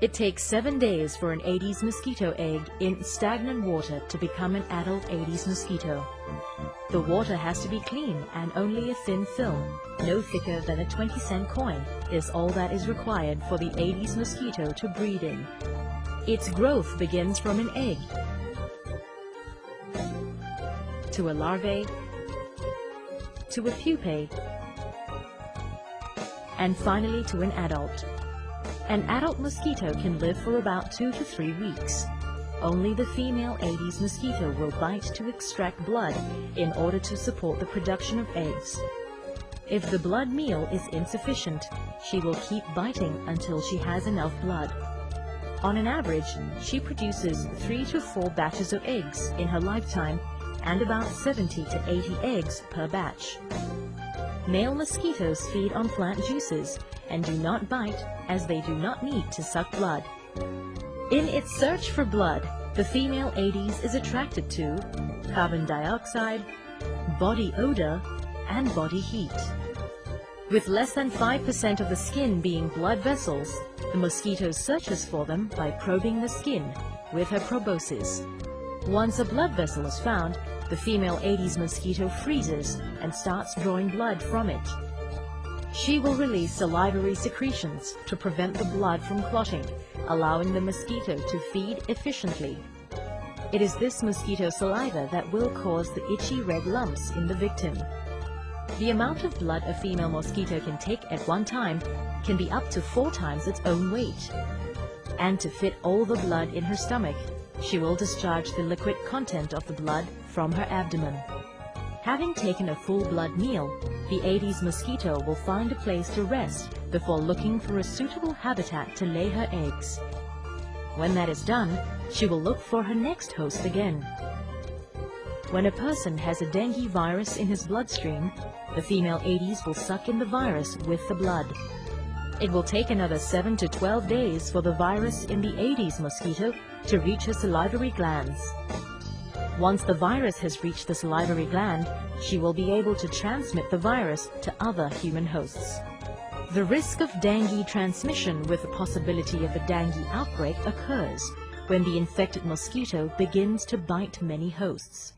It takes 7 days for an Aedes mosquito egg in stagnant water to become an adult Aedes mosquito. The water has to be clean and only a thin film, no thicker than a 20-cent coin, is all that is required for the Aedes mosquito to breed in. Its growth begins from an egg to a larvae to a pupae and finally to an adult. An adult mosquito can live for about 2 to 3 weeks. Only the female Aedes mosquito will bite to extract blood in order to support the production of eggs. If the blood meal is insufficient, she will keep biting until she has enough blood. On an average, she produces 3 to 4 batches of eggs in her lifetime and about 70 to 80 eggs per batch. Male mosquitoes feed on plant juices and do not bite as they do not need to suck blood. In its search for blood, the female Aedes is attracted to carbon dioxide, body odor, and body heat. With less than 5% of the skin being blood vessels, the mosquito searches for them by probing the skin with her proboscis. Once a blood vessel is found, the female Aedes mosquito freezes and starts drawing blood from it. She will release salivary secretions to prevent the blood from clotting, allowing the mosquito to feed efficiently. It is this mosquito saliva that will cause the itchy red lumps in the victim. The amount of blood a female mosquito can take at one time can be up to 4 times its own weight. And to fit all the blood in her stomach, she will discharge the liquid content of the blood from her abdomen. Having taken a full blood meal, the Aedes mosquito will find a place to rest before looking for a suitable habitat to lay her eggs. When that is done, she will look for her next host again. When a person has a dengue virus in his bloodstream, the female Aedes will suck in the virus with the blood. It will take another 7 to 12 days for the virus in the Aedes mosquito to reach her salivary glands. Once the virus has reached the salivary gland, she will be able to transmit the virus to other human hosts. The risk of dengue transmission with the possibility of a dengue outbreak occurs when the infected mosquito begins to bite many hosts.